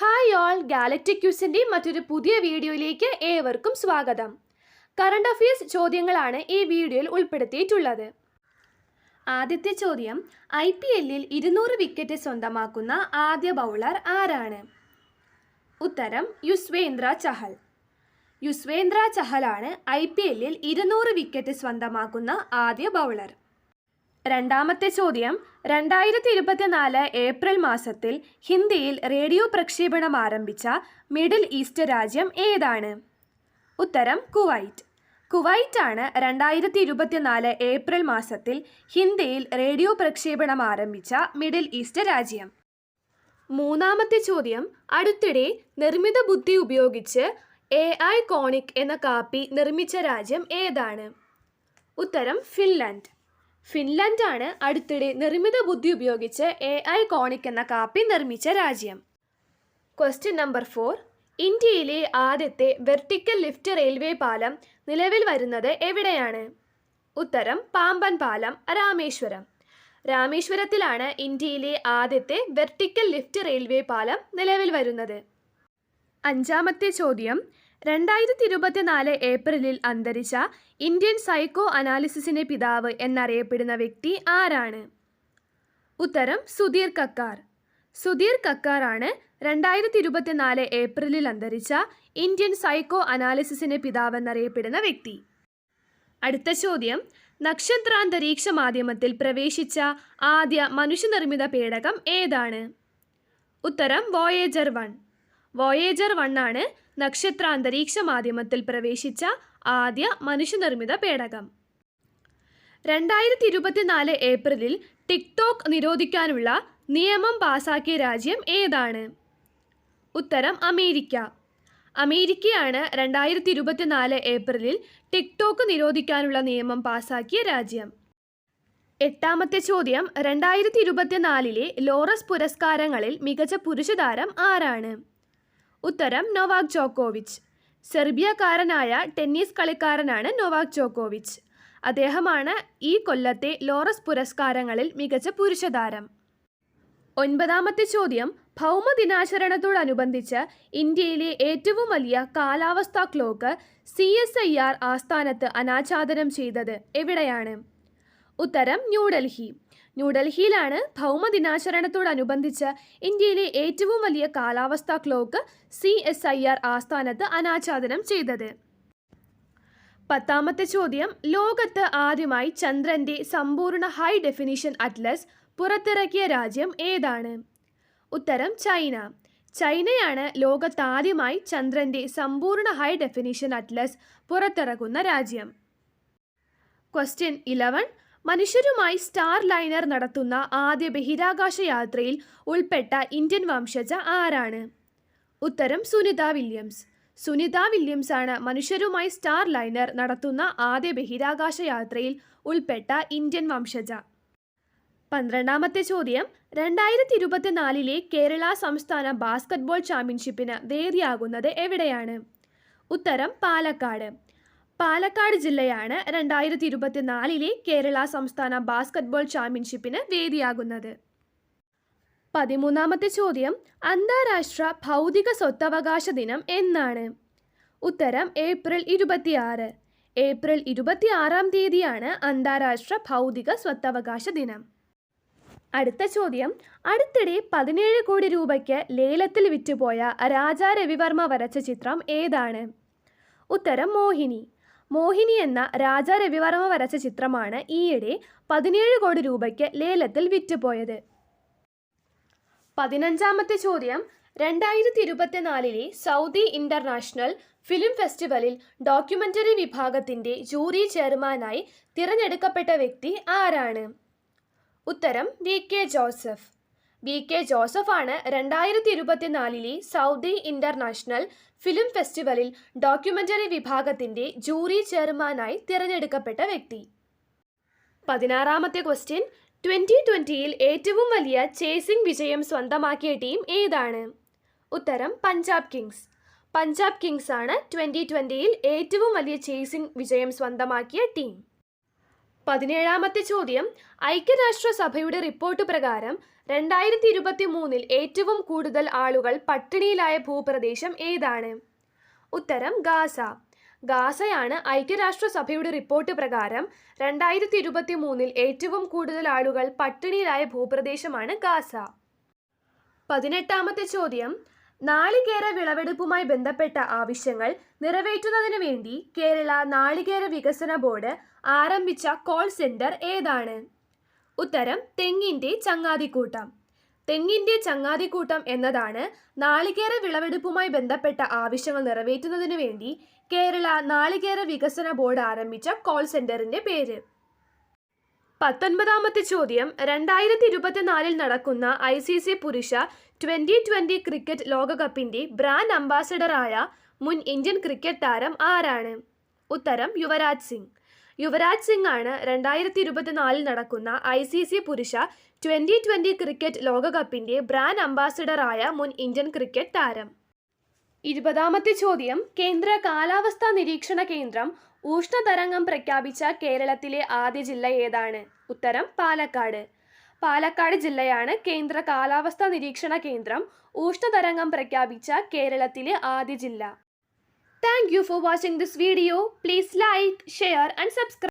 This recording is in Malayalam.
ഹായ് ഓൾ, ഗാലക്റ്റിക് ക്യൂസിൻ്റെ മറ്റൊരു പുതിയ വീഡിയോയിലേക്ക് ഏവർക്കും സ്വാഗതം. കറണ്ട് അഫയേഴ്സ് ചോദ്യങ്ങളാണ് ഈ വീഡിയോയിൽ ഉൾപ്പെടുത്തിയിട്ടുള്ളത്. ആദ്യത്തെ ചോദ്യം, IPLൽ 200 വിക്കറ്റ് സ്വന്തമാക്കുന്ന ആദ്യ ബൗളർ ആരാണ്? ഉത്തരം യുസ്വേന്ദ്ര ചഹൽ. യുസ്വേന്ദ്ര ചഹലാണ് IPLൽ 200 വിക്കറ്റ് സ്വന്തമാക്കുന്ന ആദ്യ ബൗളർ. രണ്ടാമത്തെ ചോദ്യം, 2024 ഏപ്രിൽ മാസത്തിൽ ഹിന്ദിയിൽ റേഡിയോ പ്രക്ഷേപണം ആരംഭിച്ച മിഡിൽ ഈസ്റ്റ് രാജ്യം ഏതാണ്? ഉത്തരം കുവൈറ്റ്. കുവൈറ്റ് ആണ് 2024 ഏപ്രിൽ മാസത്തിൽ ഹിന്ദിയിൽ റേഡിയോ പ്രക്ഷേപണം ആരംഭിച്ച മിഡിൽ ഈസ്റ്റ് രാജ്യം. മൂന്നാമത്തെ ചോദ്യം, അടുത്തിടെ നിർമ്മിത ബുദ്ധി ഉപയോഗിച്ച് AI കോണിക് എന്ന കാപ്പി നിർമ്മിച്ച രാജ്യം ഏതാണ്? ഉത്തരം ഫിൻലാൻഡ്. ഫിൻലാൻഡ് ആണ് അടുത്തിടെ നിർമ്മിത ബുദ്ധി ഉപയോഗിച്ച് AI കോണിക് എന്ന കാപ്പി നിർമ്മിച്ച രാജ്യം. ക്വസ്റ്റ്യൻ നമ്പർ 4, ഇന്ത്യയിലെ ആദ്യത്തെ വെർട്ടിക്കൽ ലിഫ്റ്റ് റെയിൽവേ പാലം നിലവിൽ വരുന്നത് എവിടെയാണ്? ഉത്തരം പാമ്പൻ പാലം, രാമേശ്വരം. രാമേശ്വരത്തിലാണ് ഇന്ത്യയിലെ ആദ്യത്തെ വെർട്ടിക്കൽ ലിഫ്റ്റ് റെയിൽവേ പാലം നിലവിൽ വരുന്നത്. അഞ്ചാമത്തെ ചോദ്യം, 2024 ഏപ്രിലിൽ അന്തരിച്ച ഇന്ത്യൻ സൈക്കോ അനാലിസിസിന്റെ പിതാവ് എന്നറിയപ്പെടുന്ന വ്യക്തി ആരാണ്? ഉത്തരം സുധീർ കക്കാർ. സുധീർ കക്കാർ ആണ് 2024 ഏപ്രിലിൽ അന്തരിച്ച ഇന്ത്യൻ സൈക്കോ അനാലിസിസിന്റെ പിതാവ് എന്നറിയപ്പെടുന്ന വ്യക്തി. അടുത്ത ചോദ്യം, നക്ഷത്രാന്തരീക്ഷ മാധ്യമത്തിൽ പ്രവേശിച്ച ആദ്യ മനുഷ്യനിർമ്മിത പേടകം ഏതാണ്? ഉത്തരം വോയേജർ 1. വോയേജർ 1 ആണ് നക്ഷത്രാന്തരീക്ഷ മാധ്യമത്തിൽ പ്രവേശിച്ച ആദ്യ മനുഷ്യനിർമ്മിത പേടകം. 2024 ഏപ്രിലിൽ ടിക്ടോക്ക് നിരോധിക്കാനുള്ള നിയമം പാസാക്കിയ രാജ്യം ഏതാണ്? ഉത്തരം അമേരിക്ക. അമേരിക്കയാണ് 2024 ഏപ്രിലിൽ ടിക്ടോക്ക് നിരോധിക്കാനുള്ള നിയമം പാസാക്കിയ രാജ്യം. എട്ടാമത്തെ ചോദ്യം, 2024 ലോറസ് പുരസ്കാരങ്ങളിൽ മികച്ച പുരുഷതാരം ആരാണ്? ഉത്തരം നൊവാക് ജോക്കോവിച്ച്. സെർബിയക്കാരനായ ടെന്നീസ് കളിക്കാരനാണ് നൊവാക് ജോക്കോവിച്ച്. അദ്ദേഹമാണ് ഈ കൊല്ലത്തെ ലോറസ് പുരസ്കാരങ്ങളിൽ മികച്ച പുരുഷതാരം. ഒൻപതാമത്തെ ചോദ്യം, ഭൗമദിനാചരണത്തോടനുബന്ധിച്ച് ഇന്ത്യയിലെ ഏറ്റവും വലിയ കാലാവസ്ഥാ ക്ലോക്ക് CSIR ആസ്ഥാനത്ത് അനാച്ഛാദനം ചെയ്തത് എവിടെയാണ്? ഉത്തരം ന്യൂഡൽഹി. ന്യൂഡൽഹിയിലാണ് ഭൗമദിനാചരണത്തോടനുബന്ധിച്ച് ഇന്ത്യയിലെ ഏറ്റവും വലിയ കാലാവസ്ഥാ ക്ലോക്ക് CSIR ആസ്ഥാനത്ത് അനാച്ഛാദനം ചെയ്തത്. പത്താമത്തെ ചോദ്യം, ലോകത്ത് ആദ്യമായി ചന്ദ്രന്റെ സമ്പൂർണ്ണ ഹൈ ഡെഫിനിഷൻ അറ്റ്ലസ് പുറത്തിറക്കിയ രാജ്യം ഏതാണ്? ഉത്തരം ചൈന. ചൈനയാണ് ലോകത്താദ്യമായി ചന്ദ്രന്റെ സമ്പൂർണ്ണ ഹൈ ഡെഫിനിഷൻ അറ്റ്ലസ് പുറത്തിറക്കുന്ന രാജ്യം. ക്വസ്റ്റ്യൻ 11, മനുഷ്യരുമായി സ്റ്റാർ ലൈനർ നടത്തുന്ന ആദ്യ ബഹിരാകാശ യാത്രയിൽ ഉൾപ്പെട്ട ഇന്ത്യൻ വംശജ ആരാണ്? ഉത്തരം സുനിത വില്യംസ്. സുനിത വില്യംസ് ആണ് മനുഷ്യരുമായി സ്റ്റാർ ലൈനർ നടത്തുന്ന ആദ്യ ബഹിരാകാശ യാത്രയിൽ ഉൾപ്പെട്ട ഇന്ത്യൻ വംശജ. 12ാമത്തെ ചോദ്യം, 2024 കേരള സംസ്ഥാന ബാസ്കറ്റ്ബോൾ ചാമ്പ്യൻഷിപ്പിന് വേദിയാകുന്നത് എവിടെയാണ്? ഉത്തരം പാലക്കാട്. പാലക്കാട് ജില്ലയാണ് 2024 കേരള സംസ്ഥാന ബാസ്കറ്റ്ബോൾ ചാമ്പ്യൻഷിപ്പിന് വേദിയാകുന്നത്. 13ാമത്തെ ചോദ്യം, അന്താരാഷ്ട്ര ഭൗതിക സ്വത്തവകാശ ദിനം എന്നാണ്? ഉത്തരം ഏപ്രിൽ 26. ഏപ്രിൽ 26-ാം തീയതിയാണ് അന്താരാഷ്ട്ര ഭൗതിക സ്വത്തവകാശ ദിനം. അടുത്ത ചോദ്യം, അടുത്തിടെ 17 കോടി രൂപയ്ക്ക് ലേലത്തിൽ വിറ്റുപോയ രാജാ രവിവർമ്മ വരച്ച ചിത്രം ഏതാണ്? ഉത്തരം മോഹിനി. മോഹിനി എന്ന രാജാ രവിവർമ്മ വരച്ച ചിത്രമാണ് ഈയിടെ 17 കോടി രൂപയ്ക്ക് ലേലത്തിൽ വിറ്റുപോയത്. 15ാമത്തെ ചോദ്യം, 2024 സൗദി ഇന്റർനാഷണൽ ഫിലിം ഫെസ്റ്റിവലിൽ ഡോക്യുമെന്ററി വിഭാഗത്തിന്റെ ജൂറി ചെയർമാനായി തിരഞ്ഞെടുക്കപ്പെട്ട വ്യക്തി ആരാണ്? ഉത്തരം VK ജോസഫ്. VK ജോസഫ് ആണ് 2024 സൗദി ഇന്റർനാഷണൽ ഫിലിം ഫെസ്റ്റിവലിൽ ഡോക്യുമെന്ററി വിഭാഗത്തിന്റെ ജൂറി ചെയർമാനായി തിരഞ്ഞെടുക്കപ്പെട്ട വ്യക്തി. 16ാമത്തെ ക്വസ്റ്റ്യൻ, 2020 ഏറ്റവും വലിയ ചേസിംഗ് വിജയം സ്വന്തമാക്കിയ ടീം ഏതാണ്? ഉത്തരം പഞ്ചാബ് കിങ്സ്. പഞ്ചാബ് കിങ്സ് ആണ് 2020 ഏറ്റവും വലിയ ചേസിംഗ് വിജയം സ്വന്തമാക്കിയ ടീം. 17ാമത്തെ ചോദ്യം, ഐക്യരാഷ്ട്രസഭയുടെ റിപ്പോർട്ട് പ്രകാരം 2023 ഏറ്റവും കൂടുതൽ ആളുകൾ പട്ടിണിയിലായ ഭൂപ്രദേശം ഏതാണ്? ഉത്തരം ഗാസ. ഗാസയാണ് ഐക്യരാഷ്ട്രസഭയുടെ റിപ്പോർട്ട് പ്രകാരം 2023 ഏറ്റവും കൂടുതൽ ആളുകൾ പട്ടിണിയിലായ ഭൂപ്രദേശമാണ് ഗാസ. 18ാമത്തെ ചോദ്യം, നാളികേര വിളവെടുപ്പുമായി ബന്ധപ്പെട്ട ആവശ്യങ്ങൾ നിറവേറ്റുന്നതിന് വേണ്ടി കേരള നാളികേര വികസന ബോർഡ് ആരംഭിച്ച കോൾ സെന്റർ ഏതാണ്? ഉത്തരം തെങ്ങിൻ്റെ ചങ്ങാതിക്കൂട്ടം. തെങ്ങിൻ്റെ ചങ്ങാതിക്കൂട്ടം എന്നതാണ് നാളികേര വിളവെടുപ്പുമായി ബന്ധപ്പെട്ട ആവശ്യങ്ങൾ നിറവേറ്റുന്നതിന് വേണ്ടി കേരള നാളികേര വികസന ബോർഡ് ആരംഭിച്ച കോൾ സെന്ററിന്റെ പേര്. 19ാമത്തെ ചോദ്യം, 2024 നടക്കുന്ന ICC പുരുഷ T20 ക്രിക്കറ്റ് ലോകകപ്പിന്റെ ബ്രാൻഡ് അംബാസഡറായ മുൻ ഇന്ത്യൻ ക്രിക്കറ്റ് താരം ആരാണ്? ഉത്തരം യുവരാജ് സിംഗ്. യുവരാജ് സിംഗ് ആണ് 2024 നടക്കുന്ന ICC പുരുഷ T20 ക്രിക്കറ്റ് ലോകകപ്പിന്റെ ബ്രാൻഡ് അംബാസഡറായ മുൻ ഇന്ത്യൻ ക്രിക്കറ്റ് താരം. 20ാമത്തെ ചോദ്യം, കേന്ദ്ര കാലാവസ്ഥാ നിരീക്ഷണ കേന്ദ്രം ഉഷ്ണതരംഗം പ്രഖ്യാപിച്ച കേരളത്തിലെ ആദ്യ ജില്ല ഏതാണ്? ഉത്തരം പാലക്കാട്. പാലക്കാട് ജില്ലയാണ് കേന്ദ്ര കാലാവസ്ഥാ നിരീക്ഷണ കേന്ദ്രം ഉഷ്ണതരംഗം പ്രഖ്യാപിച്ച കേരളത്തിലെ ആദ്യ ജില്ല. Thank you for watching this video. Please like, share and subscribe.